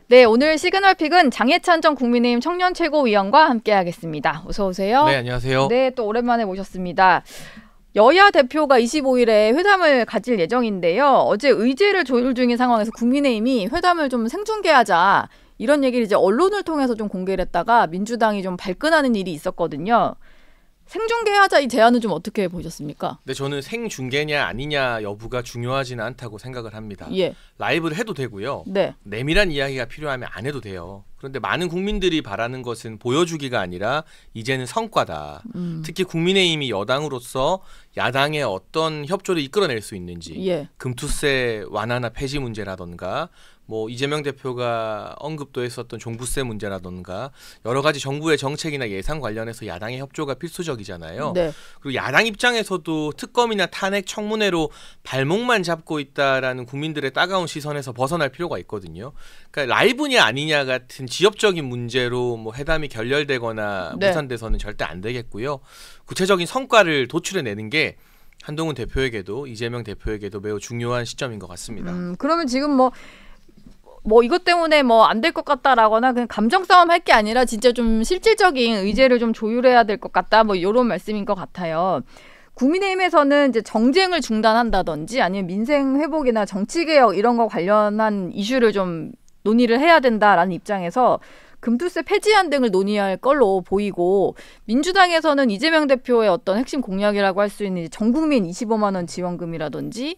네, 오늘 시그널픽은 장해찬 전 국민의힘 청년 최고위원과 함께하겠습니다. 어서 오세요. 네, 안녕하세요. 네, 또 오랜만에 모셨습니다. 여야 대표가 25일에 회담을 가질 예정인데요. 어제 의제를 조율 중인 상황에서 국민의힘이 회담을 좀 생중계하자 이런 얘기를 이제 언론을 통해서 좀 공개를 했다가 민주당이 좀 발끈하는 일이 있었거든요. 생중계하자 이 제안은 좀 어떻게 보셨습니까? 네, 저는 생중계냐 아니냐 여부가 중요하지는 않다고 생각을 합니다. 예. 라이브를 해도 되고요. 네. 내밀한 이야기가 필요하면 안 해도 돼요. 그런데 많은 국민들이 바라는 것은 보여주기가 아니라 이제는 성과다. 특히 국민의힘이 여당으로서 야당의 어떤 협조를 이끌어낼 수 있는지, 예. 금투세 완화나 폐지 문제라던가 뭐 이재명 대표가 언급도 했었던 종부세 문제라던가 여러 가지 정부의 정책이나 예산 관련해서 야당의 협조가 필수적이잖아요. 네. 그리고 야당 입장에서도 특검이나 탄핵 청문회로 발목만 잡고 있다라는 국민들의 따가운 시선에서 벗어날 필요가 있거든요. 그러니까 라이브냐 아니냐 같은 지엽적인 문제로 뭐 회담이 결렬되거나 네. 무산돼서는 절대 안 되겠고요. 구체적인 성과를 도출해내는 게 한동훈 대표에게도 이재명 대표에게도 매우 중요한 시점인 것 같습니다. 그러면 지금 뭐 이것 때문에 뭐 안 될 것 같다라거나 그냥 감정 싸움 할 게 아니라 진짜 좀 실질적인 의제를 좀 조율해야 될 것 같다 뭐 이런 말씀인 것 같아요. 국민의힘에서는 이제 정쟁을 중단한다든지 아니면 민생 회복이나 정치 개혁 이런 거 관련한 이슈를 좀 논의를 해야 된다라는 입장에서 금투세 폐지안 등을 논의할 걸로 보이고 민주당에서는 이재명 대표의 어떤 핵심 공약이라고 할 수 있는 전 국민 25만 원 지원금이라든지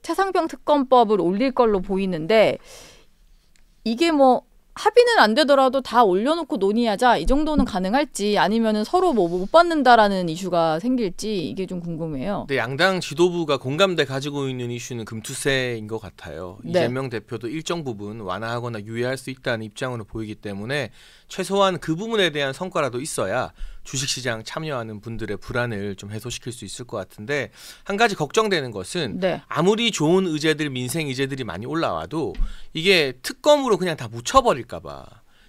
차상병 특검법을 올릴 걸로 보이는데 이게 뭐 합의는 안 되더라도 다 올려놓고 논의하자 이 정도는 가능할지 아니면은 서로 뭐 못 받는다라는 이슈가 생길지 이게 좀 궁금해요. 네, 양당 지도부가 공감대 가지고 있는 이슈는 금투세인 것 같아요. 네. 이재명 대표도 일정 부분 완화하거나 유예할 수 있다는 입장으로 보이기 때문에 최소한 그 부분에 대한 성과라도 있어야 주식시장 참여하는 분들의 불안을 좀 해소시킬 수 있을 것 같은데 한 가지 걱정되는 것은 네. 아무리 좋은 의제들 민생 의제들이 많이 올라와도 이게 특검으로 그냥 다 묻혀버릴까 봐.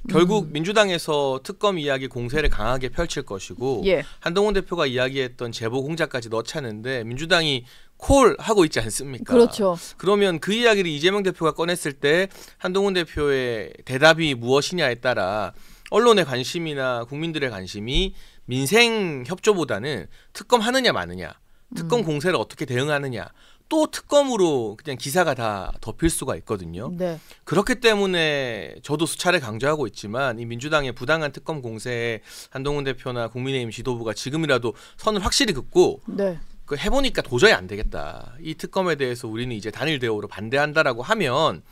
결국 민주당에서 특검 이야기 공세를 강하게 펼칠 것이고 예. 한동훈 대표가 이야기했던 제보 공작까지 넣자는데 민주당이 콜하고 있지 않습니까? 그렇죠. 그러면 그 이야기를 이재명 대표가 꺼냈을 때 한동훈 대표의 대답이 무엇이냐에 따라 언론의 관심이나 국민들의 관심이 민생 협조보다는 특검 하느냐 마느냐, 특검 공세를 어떻게 대응하느냐, 또 특검으로 그냥 기사가 다 덮일 수가 있거든요. 네. 그렇기 때문에 저도 수차례 강조하고 있지만 이 민주당의 부당한 특검 공세에 한동훈 대표나 국민의힘 지도부가 지금이라도 선을 확실히 긋고 네. 그 해보니까 도저히 안 되겠다. 이 특검에 대해서 우리는 이제 단일 대우로 반대한다라고 하면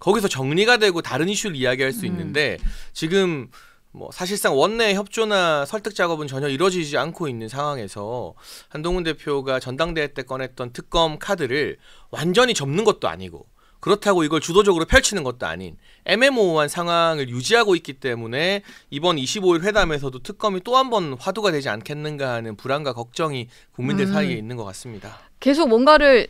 거기서 정리가 되고 다른 이슈를 이야기할 수 있는데 지금 뭐 사실상 원내 협조나 설득 작업은 전혀 이루어지지 않고 있는 상황에서 한동훈 대표가 전당대회 때 꺼냈던 특검 카드를 완전히 접는 것도 아니고 그렇다고 이걸 주도적으로 펼치는 것도 아닌 애매모호한 상황을 유지하고 있기 때문에 이번 25일 회담에서도 특검이 또 한 번 화두가 되지 않겠는가 하는 불안과 걱정이 국민들 사이에 있는 것 같습니다. 계속 뭔가를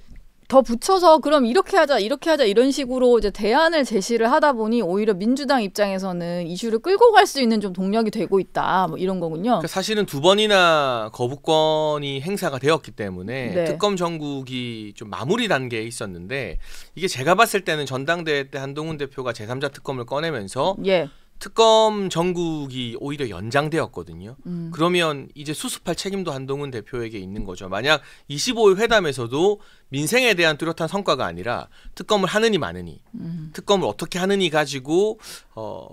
더 붙여서 그럼 이렇게 하자 이런 식으로 이제 대안을 제시를 하다 보니 오히려 민주당 입장에서는 이슈를 끌고 갈 수 있는 좀 동력이 되고 있다 뭐 이런 거군요. 그러니까 사실은 2번이나 거부권이 행사가 되었기 때문에 네. 특검 정국이 좀 마무리 단계에 있었는데 이게 제가 봤을 때는 전당대회 때 한동훈 대표가 제3자 특검을 꺼내면서 예. 특검 정국이 오히려 연장되었거든요. 그러면 이제 수습할 책임도 한동훈 대표에게 있는 거죠. 만약 25일 회담에서도 민생에 대한 뚜렷한 성과가 아니라 특검을 하느니 마느니 특검을 어떻게 하느니 가지고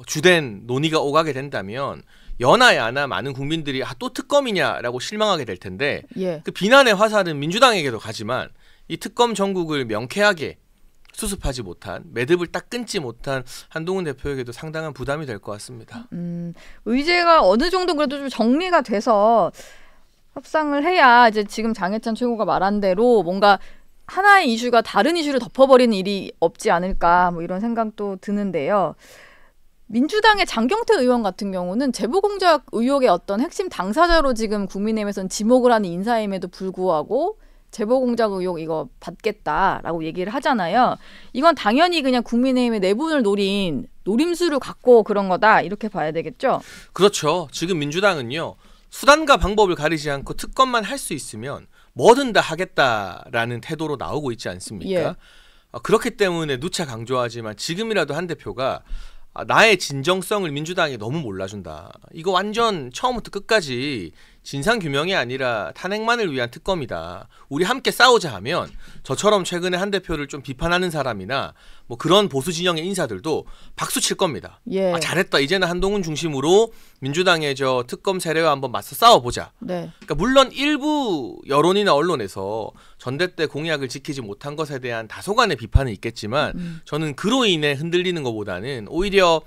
주된 논의가 오가게 된다면 여나 야나 많은 국민들이 또 특검이냐라고 실망하게 될 텐데 예. 그 비난의 화살은 민주당에게도 가지만 이 특검 정국을 명쾌하게 수습하지 못한 매듭을 딱 끊지 못한 한동훈 대표에게도 상당한 부담이 될 것 같습니다. 의제가 어느 정도 그래도 좀 정리가 돼서 협상을 해야 이제 지금 장해찬 최고가 말한 대로 뭔가 하나의 이슈가 다른 이슈를 덮어버리는 일이 없지 않을까 뭐 이런 생각도 드는데요. 민주당의 장경태 의원 같은 경우는 제보공작 의혹의 어떤 핵심 당사자로 지금 국민의힘에서는 지목을 하는 인사임에도 불구하고 제보공작 의혹 이거 받겠다라고 얘기를 하잖아요. 이건 당연히 그냥 국민의힘의 내분을 노린 노림수를 갖고 그런 거다 이렇게 봐야 되겠죠? 그렇죠. 지금 민주당은요. 수단과 방법을 가리지 않고 특검만 할 수 있으면 뭐든 다 하겠다라는 태도로 나오고 있지 않습니까? 예. 그렇기 때문에 누차 강조하지만 지금이라도 한 대표가 나의 진정성을 민주당이 너무 몰라준다. 이거 완전 처음부터 끝까지 진상규명이 아니라 탄핵만을 위한 특검이다. 우리 함께 싸우자 하면 저처럼 최근에 한 대표를 좀 비판하는 사람이나 뭐 그런 보수 진영의 인사들도 박수 칠 겁니다. 예. 잘했다. 이제는 한동훈 중심으로 민주당의 저 특검 세력와 한번 맞서 싸워보자. 네. 그러니까 물론 일부 여론이나 언론에서 전대 때 공약을 지키지 못한 것에 대한 다소간의 비판은 있겠지만 저는 그로 인해 흔들리는 것보다는 오히려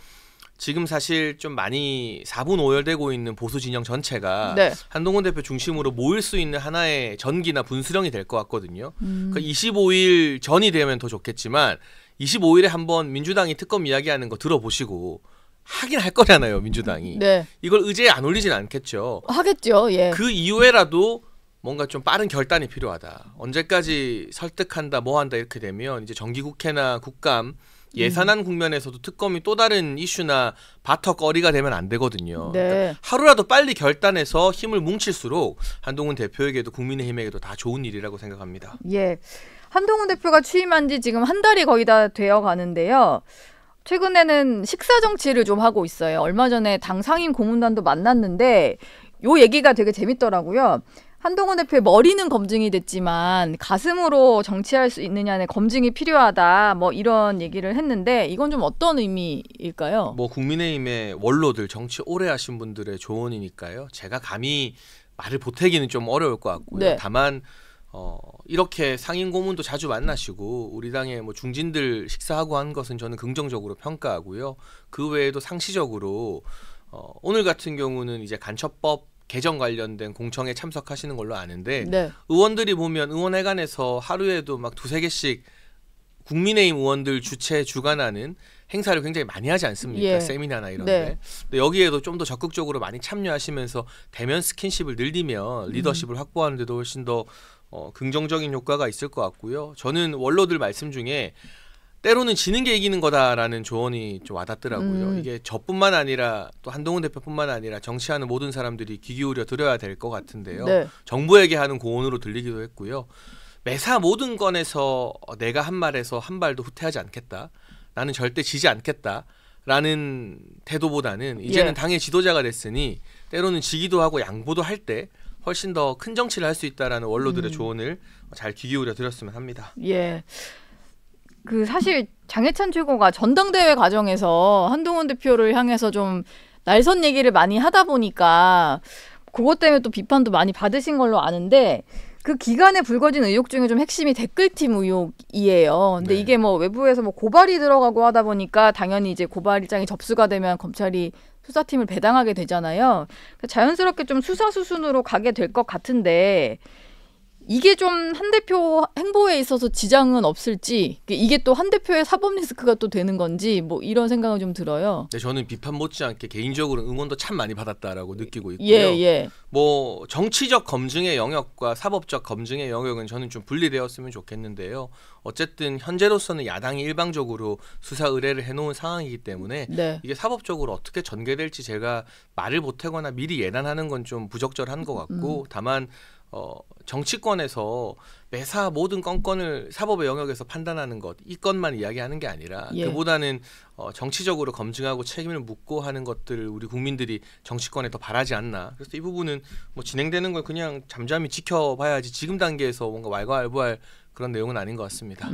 지금 사실 좀 많이 4분 오열되고 있는 보수 진영 전체가 네. 한동훈 대표 중심으로 모일 수 있는 하나의 전기나 분수령이 될 것 같거든요. 그러니까 25일 전이 되면 더 좋겠지만 25일에 한번 민주당이 특검 이야기하는 거 들어보시고 하긴 할 거잖아요, 민주당이. 네. 이걸 의제에 안 올리진 않겠죠. 하겠죠. 예. 그 이후에라도 뭔가 좀 빠른 결단이 필요하다. 언제까지 설득한다, 뭐 한다 이렇게 되면 이제 정기국회나 국감 예산안 국면에서도 특검이 또 다른 이슈나 바터거리가 되면 안 되거든요. 네. 그러니까 하루라도 빨리 결단해서 힘을 뭉칠수록 한동훈 대표에게도 국민의힘에게도 다 좋은 일이라고 생각합니다. 예. 한동훈 대표가 취임한 지 지금 한 달이 거의 다 되어 가는데요. 최근에는 식사 정치를 좀 하고 있어요. 얼마 전에 당 상임 고문단도 만났는데 요 얘기가 되게 재밌더라고요. 한동훈 대표의 머리는 검증이 됐지만 가슴으로 정치할 수 있느냐는 검증이 필요하다. 뭐 이런 얘기를 했는데 이건 좀 어떤 의미일까요? 뭐 국민의힘의 원로들 정치 오래 하신 분들의 조언이니까요. 제가 감히 말을 보태기는 좀 어려울 것 같고요. 네. 다만 이렇게 상임 고문도 자주 만나시고 우리 당의 뭐 중진들 식사하고 한 것은 저는 긍정적으로 평가하고요. 그 외에도 상시적으로 오늘 같은 경우는 이제 간첩법 개정 관련된 공청회 참석하시는 걸로 아는데 네. 의원들이 보면 의원회관에서 하루에도 막 2-3개씩 국민의힘 의원들 주최 주관하는 행사를 굉장히 많이 하지 않습니까? 예. 세미나나 이런 네. 데. 근데 여기에도 좀 더 적극적으로 많이 참여하시면서 대면 스킨십을 늘리면 리더십을 확보하는 데도 훨씬 더 긍정적인 효과가 있을 것 같고요. 저는 원로들 말씀 중에 때로는 지는 게 이기는 거다라는 조언이 좀 와닿더라고요. 이게 저뿐만 아니라 또 한동훈 대표뿐만 아니라 정치하는 모든 사람들이 귀 기울여 들어야 될 것 같은데요. 네. 정부에게 하는 고언으로 들리기도 했고요. 매사 모든 건에서 내가 한 말에서 한 발도 후퇴하지 않겠다. 나는 절대 지지 않겠다라는 태도보다는 이제는 예. 당의 지도자가 됐으니 때로는 지기도 하고 양보도 할 때 훨씬 더 큰 정치를 할 수 있다라는 원로들의 조언을 잘 귀 기울여 드렸으면 합니다. 예. 그 사실 장해찬 최고가 전당대회 과정에서 한동훈 대표를 향해서 좀 날선 얘기를 많이 하다 보니까 그것 때문에 또 비판도 많이 받으신 걸로 아는데 그 기간에 불거진 의혹 중에 좀 핵심이 댓글팀 의혹이에요. 근데 네. 이게 뭐 외부에서 뭐 고발이 들어가고 하다 보니까 당연히 이제 고발장이 접수가 되면 검찰이 수사팀을 배당하게 되잖아요. 자연스럽게 좀 수사 수순으로 가게 될 것 같은데 이게 좀 한 대표 행보에 있어서 지장은 없을지 이게 또 한 대표의 사법 리스크가 또 되는 건지 뭐 이런 생각은 좀 들어요. 네, 저는 비판 못지않게 개인적으로 응원도 참 많이 받았다라고 느끼고 있고요. 예. 뭐 정치적 검증의 영역과 사법적 검증의 영역은 저는 좀 분리되었으면 좋겠는데요. 어쨌든 현재로서는 야당이 일방적으로 수사 의뢰를 해놓은 상황이기 때문에 네. 이게 사법적으로 어떻게 전개될지 제가 말을 보태거나 미리 예단하는 건 좀 부적절한 것 같고 다만 정치권에서 매사 모든 건건을 사법의 영역에서 판단하는 것, 이 건만 이야기하는 게 아니라 예. 그보다는 정치적으로 검증하고 책임을 묻고 하는 것들을 우리 국민들이 정치권에 더 바라지 않나. 그래서 이 부분은 뭐 진행되는 걸 그냥 잠잠히 지켜봐야지 지금 단계에서 뭔가 왈가왈부할 그런 내용은 아닌 것 같습니다.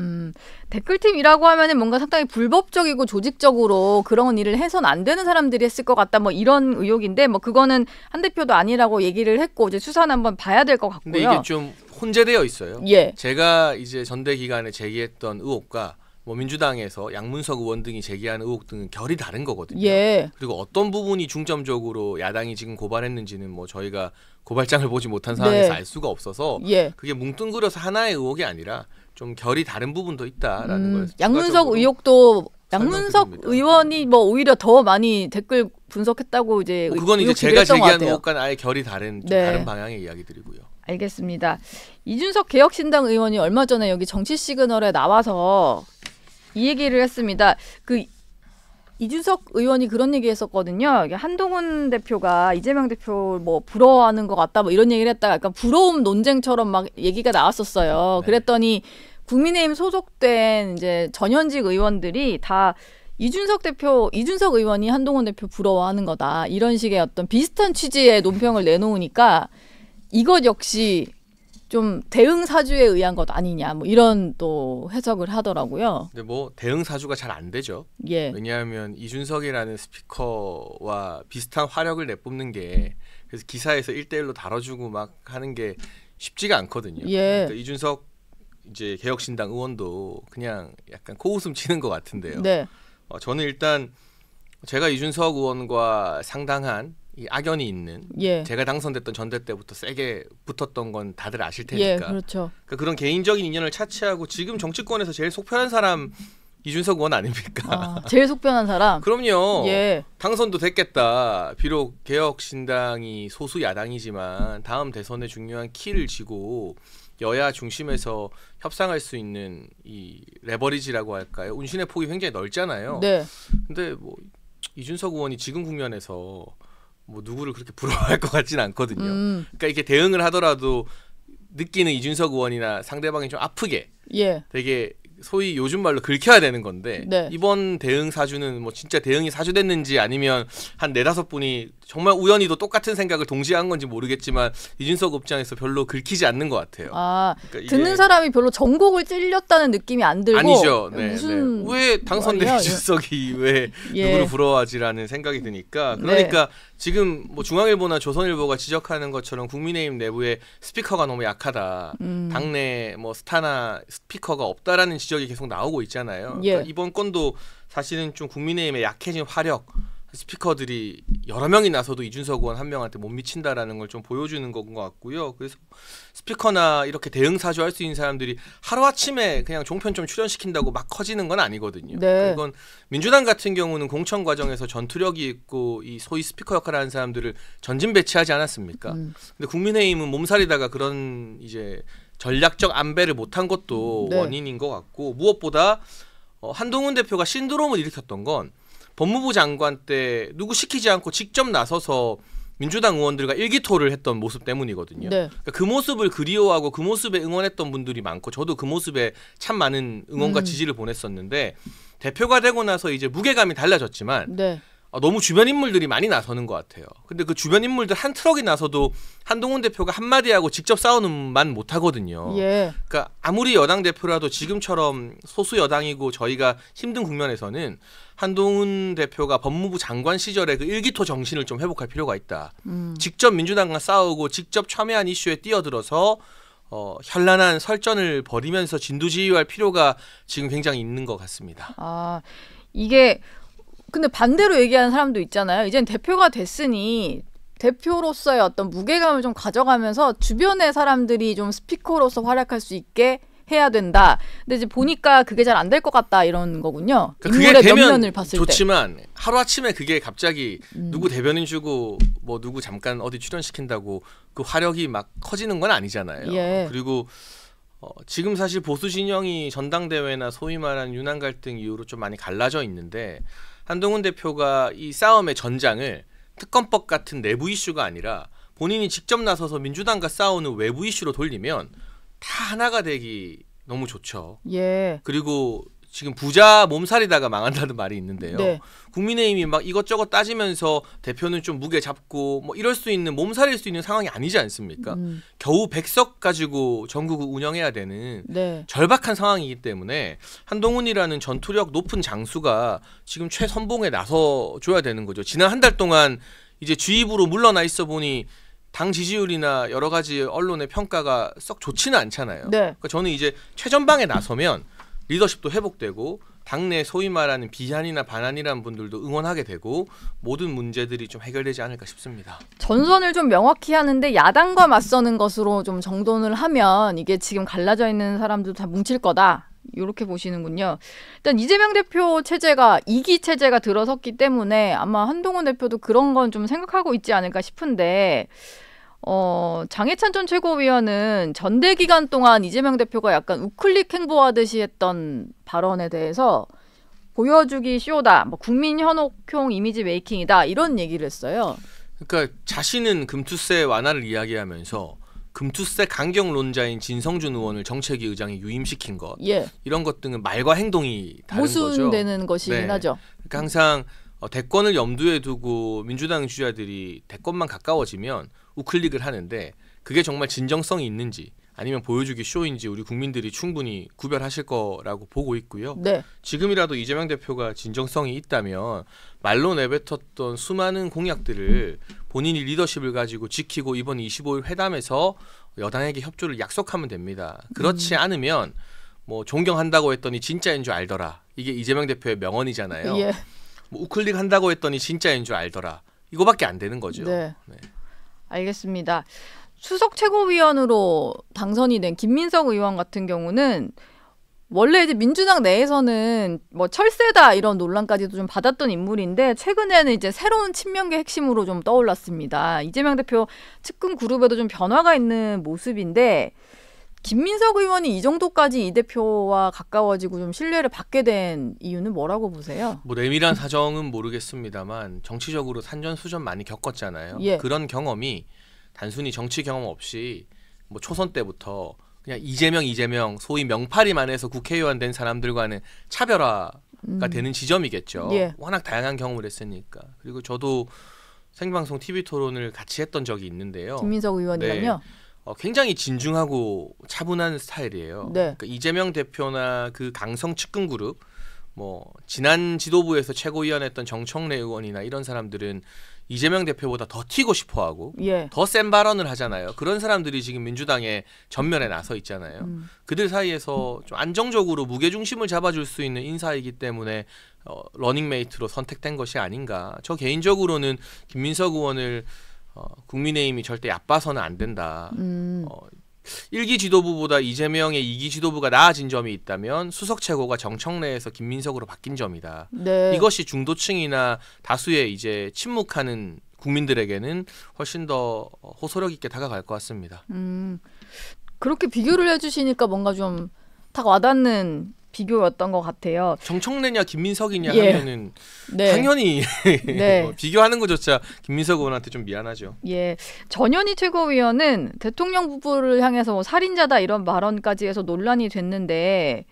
댓글팀이라고 하면은 뭔가 상당히 불법적이고 조직적으로 그런 일을 해서는 안 되는 사람들이 했을 것 같다. 뭐 이런 의혹인데 뭐 그거는 한 대표도 아니라고 얘기를 했고 이제 수사는 한번 봐야 될 것 같고요. 근데 이게 좀 혼재되어 있어요. 예. 제가 이제 전대 기간에 제기했던 의혹과 뭐 민주당에서 양문석 의원 등이 제기한 의혹 등은 결이 다른 거거든요. 예. 그리고 어떤 부분이 중점적으로 야당이 지금 고발했는지는 뭐 저희가 고발장을 보지 못한 상황에서 네. 알 수가 없어서 예. 그게 뭉뚱그려서 하나의 의혹이 아니라 좀 결이 다른 부분도 있다라는 걸 양문석 추가적으로 의혹도 양문석 설명드립니다. 의원이 뭐 오히려 더 많이 댓글 분석했다고 이제 그건 이제 의혹 제가 제기했던 것 제기한 같아요. 의혹과는 아예 결이 다른 좀 네. 다른 방향의 이야기들이고요. 알겠습니다. 이준석 개혁신당 의원이 얼마 전에 여기 정치 시그널에 나와서 이 얘기를 했습니다. 그 이준석 의원이 그런 얘기했었거든요. 한동훈 대표가 이재명 대표 뭐 부러워하는 것 같다 뭐 이런 얘기를 했다가 약간 부러움 논쟁처럼 막 얘기가 나왔었어요. 네. 그랬더니 국민의힘 소속된 이제 전현직 의원들이 다 이준석 의원이 한동훈 대표 부러워하는 거다. 이런 식의 어떤 비슷한 취지의 논평을 내놓으니까 이것 역시 좀 대응 사주에 의한 것 아니냐. 뭐 이런 또 해석을 하더라고요. 근데 뭐 대응 사주가 잘 안 되죠. 예. 왜냐하면 이준석이라는 스피커와 비슷한 화력을 내뿜는 게 그래서 기사에서 1대1로 다뤄주고 막 하는 게 쉽지가 않거든요. 예. 그러니까 이준석 이제 개혁신당 의원도 그냥 약간 코웃음 치는 것 같은데요. 네. 저는 일단 제가 이준석 의원과 상당한 이 악연이 있는 예. 제가 당선됐던 전대 때부터 세게 붙었던 건 다들 아실 테니까. 예, 그렇죠. 그러니까 그런 개인적인 인연을 차치하고 지금 정치권에서 제일 속편한 사람 이준석 의원 아닙니까? 제일 속편한 사람. 그럼요. 예. 당선도 됐겠다. 비록 개혁신당이 소수 야당이지만 다음 대선에 중요한 키를 쥐고 여야 중심에서 협상할 수 있는 이 레버리지라고 할까요? 운신의 폭이 굉장히 넓잖아요. 네. 근데 뭐 이준석 의원이 지금 국면에서 뭐 누구를 그렇게 부러워할 것 같지는 않거든요. 그러니까 이렇게 대응을 하더라도 느끼는 이준석 의원이나 상대방이 좀 아프게 예. 되게 소위 요즘 말로 긁혀야 되는 건데 네. 이번 대응 사주는 뭐 진짜 대응이 사주됐는지 아니면 한 4-5분이 정말 우연히도 똑같은 생각을 동시에 한 건지 모르겠지만 이준석 입장에서 별로 긁히지 않는 것 같아요. 그러니까 듣는 사람이 별로 전곡을 찔렸다는 느낌이 안 들고 아니죠. 네, 무슨 왜 당선된 이준석이 왜 예. 누구를 부러워하지라는 생각이 드니까 그러니까 네. 지금 뭐 중앙일보나 조선일보가 지적하는 것처럼 국민의힘 내부에 스피커가 너무 약하다. 당내 뭐 스타나 스피커가 없다라는 지적이 계속 나오고 있잖아요. 예. 그러니까 이번 건도 사실은 좀 국민의힘의 약해진 화력 스피커들이 여러 명이 나서도 이준석 의원 한 명한테 못 미친다라는 걸 좀 보여주는 것 같고요. 그래서 스피커나 이렇게 대응 사주할 수 있는 사람들이 하루아침에 그냥 종편 좀 출연시킨다고 막 커지는 건 아니거든요. 네. 그건 민주당 같은 경우는 공천 과정에서 전투력이 있고 이 소위 스피커 역할을 하는 사람들을 전진 배치하지 않았습니까? 근데 국민의힘은 몸살이다가 그런 이제 전략적 안배를 못한 것도 네. 원인인 것 같고 무엇보다 한동훈 대표가 신드롬을 일으켰던 건 법무부 장관 때 누구 시키지 않고 직접 나서서 민주당 의원들과 일기토를 했던 모습 때문이거든요. 네. 그러니까 그 모습을 그리워하고 그 모습에 응원했던 분들이 많고 저도 그 모습에 참 많은 응원과 지지를 보냈었는데 대표가 되고 나서 이제 무게감이 달라졌지만 네. 너무 주변 인물들이 많이 나서는 것 같아요. 근데 그 주변 인물들 한 트럭이 나서도 한동훈 대표가 한마디 하고 직접 싸우는 만 못하거든요. 예. 그러니까 아무리 여당 대표라도 지금처럼 소수 여당이고 저희가 힘든 국면에서는 한동훈 대표가 법무부 장관 시절에 그 일기토 정신을 좀 회복할 필요가 있다. 직접 민주당과 싸우고 직접 첨예한 이슈에 뛰어들어서 현란한 설전을 벌이면서 진두지휘할 필요가 지금 굉장히 있는 것 같습니다. 이게 근데 반대로 얘기하는 사람도 있잖아요. 이젠 대표가 됐으니 대표로서의 어떤 무게감을 좀 가져가면서 주변의 사람들이 좀 스피커로서 활약할 수 있게 해야 된다. 근데 이제 보니까 그게 잘 안 될 것 같다 이런 거군요. 그러니까 인물의 면면을 봤을 좋지만 하루아침에 그게 갑자기 누구 대변인 주고 뭐 누구 잠깐 어디 출연시킨다고 그 화력이 막 커지는 건 아니잖아요. 예. 그리고 지금 사실 보수 진영이 전당대회나 소위 말하는 유난 갈등 이후로 좀 많이 갈라져 있는데 한동훈 대표가 이 싸움의 전장을 특검법 같은 내부 이슈가 아니라 본인이 직접 나서서 민주당과 싸우는 외부 이슈로 돌리면 다 하나가 되기 너무 좋죠. 예. 그리고 지금 부자 몸살이다가 망한다는 말이 있는데요. 네. 국민의힘이 막 이것저것 따지면서 대표는 좀 무게 잡고 뭐 이럴 수 있는 몸살일 수 있는 상황이 아니지 않습니까? 겨우 100석 가지고 전국을 운영해야 되는 네. 절박한 상황이기 때문에 한동훈이라는 전투력 높은 장수가 지금 최선봉에 나서줘야 되는 거죠. 지난 한 달 동안 이제 주입으로 물러나 있어 보니 당 지지율이나 여러 가지 언론의 평가가 썩 좋지는 않잖아요. 네. 그러니까 저는 이제 최전방에 나서면 리더십도 회복되고 당내 소위 말하는 비한이나 반한이라는 분들도 응원하게 되고 모든 문제들이 좀 해결되지 않을까 싶습니다. 전선을 좀 명확히 하는데 야당과 맞서는 것으로 좀 정돈을 하면 이게 지금 갈라져 있는 사람들도 다 뭉칠 거다. 이렇게 보시는군요. 일단 이재명 대표 체제가 2기 체제가 들어섰기 때문에 아마 한동훈 대표도 그런 건 좀 생각하고 있지 않을까 싶은데 장해찬 전 최고위원은 전대 기간 동안 이재명 대표가 약간 우클릭 행보하듯이 했던 발언에 대해서 보여주기 쇼다, 뭐 국민 현혹형 이미지 메이킹이다 이런 얘기를 했어요. 그러니까 자신은 금투세 완화를 이야기하면서 금투세 강경론자인 진성준 의원을 정책위 의장에 유임시킨 것 예. 이런 것 등은 말과 행동이 다른 거죠. 모순되는 것이긴 하죠. 그러니까 항상 대권을 염두에 두고 민주당 주자들이 대권만 가까워지면 우클릭을 하는데 그게 정말 진정성이 있는지 아니면 보여주기 쇼인지 우리 국민들이 충분히 구별하실 거라고 보고 있고요. 네. 지금이라도 이재명 대표가 진정성이 있다면 말로 내뱉었던 수많은 공약들을 본인이 리더십을 가지고 지키고 이번 25일 회담에서 여당에게 협조를 약속하면 됩니다. 그렇지 않으면 뭐 존경한다고 했더니 진짜인 줄 알더라. 이게 이재명 대표의 명언이잖아요. 예. 뭐 우클릭 한다고 했더니 진짜인 줄 알더라. 이거밖에 안 되는 거죠. 네. 네. 알겠습니다. 수석 최고위원으로 당선이 된 김민석 의원 같은 경우는 원래 이제 민주당 내에서는 뭐 철새다 이런 논란까지도 좀 받았던 인물인데 최근에는 이제 새로운 친명계 핵심으로 좀 떠올랐습니다. 이재명 대표 측근 그룹에도 좀 변화가 있는 모습인데 김민석 의원이 이 정도까지 이 대표와 가까워지고 좀 신뢰를 받게 된 이유는 뭐라고 보세요? 뭐 내밀한 사정은 모르겠습니다만 정치적으로 산전수전 많이 겪었잖아요. 예. 그런 경험이 단순히 정치 경험 없이 뭐 초선 때부터 그냥 이재명 소위 명파리만 해서 국회의원 된 사람들과는 차별화가 되는 지점이겠죠. 예. 워낙 다양한 경험을 했으니까. 그리고 저도 생방송 TV 토론을 같이 했던 적이 있는데요. 김민석 의원이랑요? 굉장히 진중하고 차분한 스타일이에요. 네. 그러니까 이재명 대표나 그 강성 측근 그룹, 뭐 지난 지도부에서 최고위원했던 정청래 의원이나 이런 사람들은 이재명 대표보다 더 튀고 싶어하고 예. 더 센 발언을 하잖아요. 그런 사람들이 지금 민주당의 전면에 나서 있잖아요. 그들 사이에서 좀 안정적으로 무게중심을 잡아줄 수 있는 인사이기 때문에 러닝메이트로 선택된 것이 아닌가. 저 개인적으로는 김민석 의원을 국민의힘이 절대 얕봐서는 안 된다. 1기 지도부보다 이재명의 2기 지도부가 나아진 점이 있다면 수석 최고가 정청래에서 김민석으로 바뀐 점이다. 네. 이것이 중도층이나 다수의 이제 침묵하는 국민들에게는 훨씬 더 호소력 있게 다가갈 것 같습니다. 그렇게 비교를 해주시니까 뭔가 좀 딱 와닿는 비교였던 것 같아요. 정청래냐 김민석이냐 예. 하면은 네. 당연히 네. 비교하는 것조차 김민석 의원한테 좀 미안하죠. 예, 전현희 최고위원은 대통령 부부를 향해서 뭐 살인자다 이런 발언까지 해서 논란이 됐는데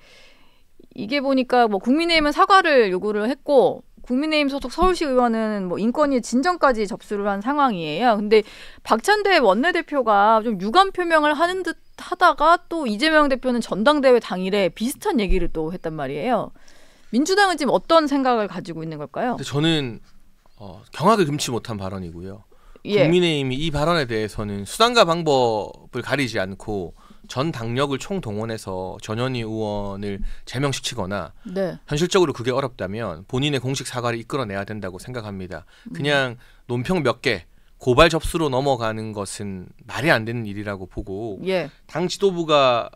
이게 보니까 뭐 국민의힘은 사과를 요구를 했고 국민의힘 소속 서울시 의원은 뭐 인권위 진정까지 접수를 한 상황이에요. 근데 박찬대 원내대표가 좀 유감 표명을 하는 듯 하다가 또 이재명 대표는 전당대회 당일에 비슷한 얘기를 또 했단 말이에요. 민주당은 지금 어떤 생각을 가지고 있는 걸까요? 근데 저는 경악을 금치 못한 발언이고요. 예. 국민의힘이 이 발언에 대해서는 수단과 방법을 가리지 않고 전 당력을 총동원해서 전현희 의원을 제명시키거나 네. 현실적으로 그게 어렵다면 본인의 공식 사과를 이끌어내야 된다고 생각합니다. 그냥 논평 몇 개 고발 접수로 넘어가는 것은 말이 안 되는 일이라고 보고 예. 당 지도부가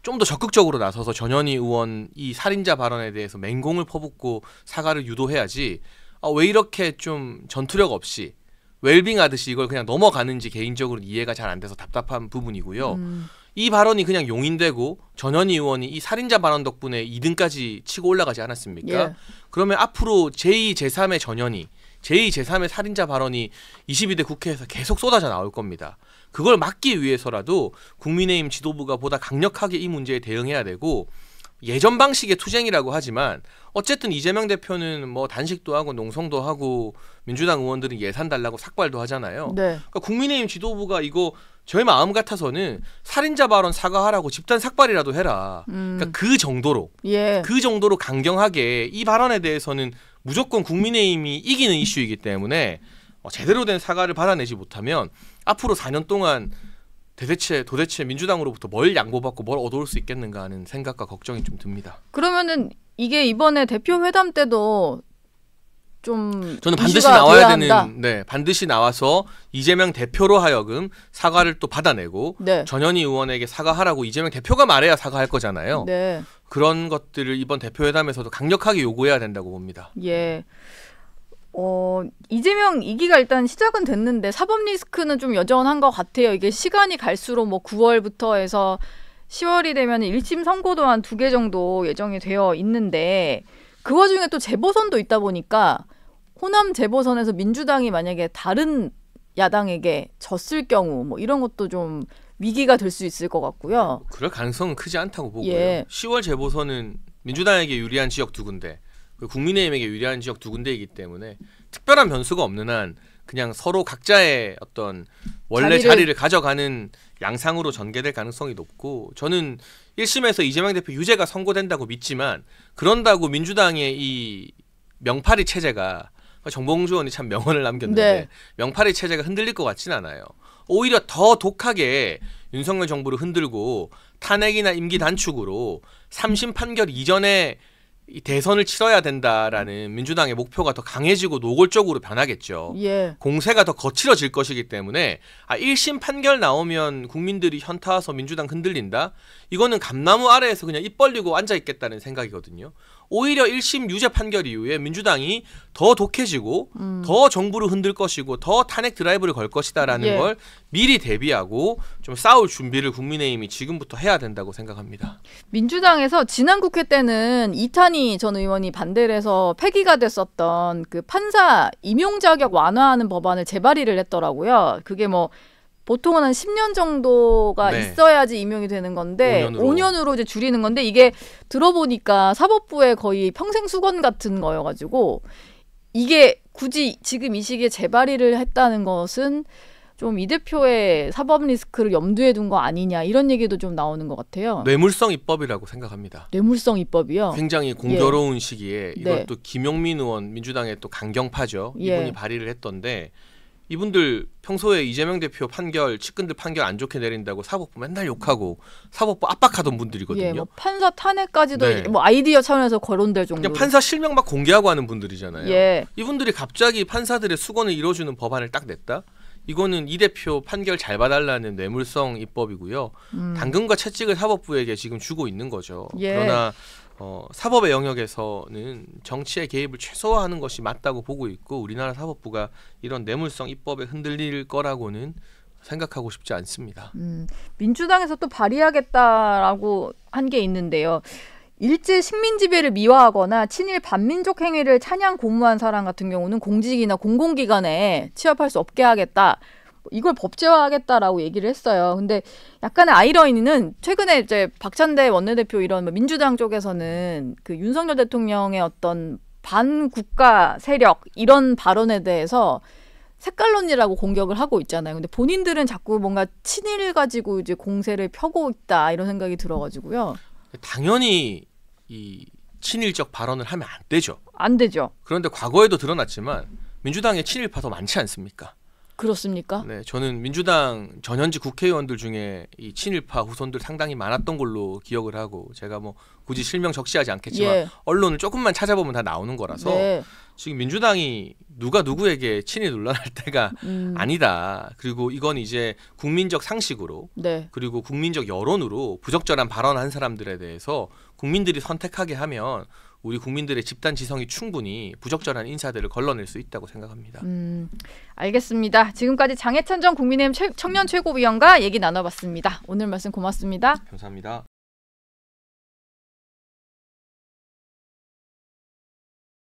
좀 더 적극적으로 나서서 전현희 의원 이 살인자 발언에 대해서 맹공을 퍼붓고 사과를 유도해야지 왜 이렇게 좀 전투력 없이 웰빙하듯이 이걸 그냥 넘어가는지 개인적으로 이해가 잘 안 돼서 답답한 부분이고요. 이 발언이 그냥 용인되고 전현희 의원이 이 살인자 발언 덕분에 2등까지 치고 올라가지 않았습니까? 예. 그러면 앞으로 제2, 제3의 전현희, 제2, 제3의 살인자 발언이 22대 국회에서 계속 쏟아져 나올 겁니다. 그걸 막기 위해서라도 국민의힘 지도부가 보다 강력하게 이 문제에 대응해야 되고 예전 방식의 투쟁이라고 하지만 어쨌든 이재명 대표는 뭐 단식도 하고 농성도 하고 민주당 의원들은 예산 달라고 삭발도 하잖아요. 네. 그러니까 국민의힘 지도부가 이거 저희 마음 같아서는 살인자 발언 사과하라고 집단 삭발이라도 해라. 그러니까 그 정도로 예. 그 정도로 강경하게 이 발언에 대해서는 무조건 국민의힘이 이기는 이슈이기 때문에 제대로 된 사과를 받아내지 못하면 앞으로 4년 동안 도대체 민주당으로부터 뭘 양보받고 뭘 얻어올 수 있겠는가 하는 생각과 걱정이 좀 듭니다. 그러면은 이게 이번에 대표 회담 때도 좀 저는 반드시 이슈가 나와야 돼야 되는 반드시 나와서 이재명 대표로 하여금 사과를 또 받아내고 네. 전현희 의원에게 사과하라고 이재명 대표가 말해야 사과할 거잖아요. 네. 그런 것들을 이번 대표회담에서도 강력하게 요구해야 된다고 봅니다. 예. 이재명 2기가 일단 시작은 됐는데 사법 리스크는 좀 여전한 것 같아요. 이게 시간이 갈수록 뭐 9월부터 해서 10월이 되면 1심 선고도 한 2개 정도 예정이 되어 있는데 그 와중에 또 재보선도 있다 보니까 호남 재보선에서 민주당이 만약에 다른 야당에게 졌을 경우 뭐 이런 것도 좀 위기가 될 수 있을 것 같고요. 그럴 가능성은 크지 않다고 보고요. 예. 10월 재보선은 민주당에게 유리한 지역 2군데, 국민의힘에게 유리한 지역 2군데이기 때문에 특별한 변수가 없는 한 그냥 서로 각자의 어떤 원래 자리를 가져가는 양상으로 전개될 가능성이 높고, 저는 1심에서 이재명 대표 유죄가 선고된다고 믿지만, 그런다고 민주당의 이 명파리 체제가, 정봉주 의원이 참 명언을 남겼는데 네. 명파리 체제가 흔들릴 것 같진 않아요. 오히려 더 독하게 윤석열 정부를 흔들고 탄핵이나 임기 단축으로 3심 판결 이전에 이 대선을 치러야 된다라는 민주당의 목표가 더 강해지고 노골적으로 변하겠죠. 예. 공세가 더 거칠어질 것이기 때문에 1심 판결 나오면 국민들이 현타 와서 민주당 흔들린다? 이거는 감나무 아래에서 그냥 입 벌리고 앉아있겠다는 생각이거든요. 오히려 1심 유죄 판결 이후에 민주당이 더 독해지고 더 정부를 흔들 것이고 더 탄핵 드라이브를 걸 것이다라는 걸 미리 대비하고 좀 싸울 준비를 국민의힘이 지금부터 해야 된다고 생각합니다. 민주당에서 지난 국회 때는 이탄희 전 의원이 반대를 해서 폐기가 됐었던 그 판사 임용 자격 완화하는 법안을 재발의를 했더라고요. 그게 뭐 보통은 한 10년 정도가 있어야지 임용이 되는 건데 5년으로 이제 줄이는 건데, 이게 들어보니까 사법부의 거의 평생 수건 같은 거여가지고 이게 굳이 지금 이 시기에 재발의를 했다는 것은 좀 이 대표의 사법 리스크를 염두에 둔 거 아니냐, 이런 얘기도 좀 나오는 것 같아요. 뇌물성 입법이라고 생각합니다. 뇌물성 입법이요? 굉장히 공교로운 시기에 이것도 김용민 의원, 민주당의 또 강경파죠. 이분이 발의를 했던데, 이분들 평소에 이재명 대표 판결, 측근들 판결 안 좋게 내린다고 사법부 맨날 욕하고 사법부 압박하던 분들이거든요. 예, 뭐 판사 탄핵까지도 뭐 아이디어 차원에서 거론될 정도로. 그냥 판사 실명 막 공개하고 하는 분들이잖아요. 예. 이분들이 갑자기 판사들의 수건을 이뤄주는 법안을 딱 냈다? 이거는 이 대표 판결 잘 봐달라는 뇌물성 입법이고요. 당근과 채찍을 사법부에게 지금 주고 있는 거죠. 그러나 사법의 영역에서는 정치의 개입을 최소화하는 것이 맞다고 보고 있고, 우리나라 사법부가 이런 뇌물성 입법에 흔들릴 거라고는 생각하고 싶지 않습니다. 민주당에서 또 발의하겠다라고 한 게 있는데요. 일제 식민 지배를 미화하거나 친일 반민족 행위를 찬양 고무한 사람 같은 경우는 공직이나 공공기관에 취업할 수 없게 하겠다. 이걸 법제화하겠다라고 얘기를 했어요. 근데 약간의 아이러니는 최근에 이제 박찬대 원내대표 이런 민주당 쪽에서는 그 윤석열 대통령의 어떤 반국가 세력 이런 발언에 대해서 색깔론이라고 공격을 하고 있잖아요. 근데 본인들은 자꾸 뭔가 친일 가지고 이제 공세를 펴고 있다, 이런 생각이 들어가지고요. 당연히 이 친일적 발언을 하면 안 되죠. 안 되죠. 그런데 과거에도 드러났지만 민주당의 친일파 더 많지 않습니까? 그렇습니까? 네, 저는 민주당 전현직 국회의원들 중에 이 친일파 후손들 상당히 많았던 걸로 기억을 하고, 제가 뭐 굳이 실명 적시하지 않겠지만 언론을 조금만 찾아보면 다 나오는 거라서 지금 민주당이 누가 누구에게 친일 논란할 때가 아니다. 그리고 이건 이제 국민적 상식으로 그리고 국민적 여론으로 부적절한 발언한 사람들에 대해서 국민들이 선택하게 하면 우리 국민들의 집단 지성이 충분히 부적절한 인사들을 걸러낼 수 있다고 생각합니다. 알겠습니다. 지금까지 장해찬 전 국민의힘 청년 최고위원과 얘기 나눠봤습니다. 오늘 말씀 고맙습니다. 감사합니다.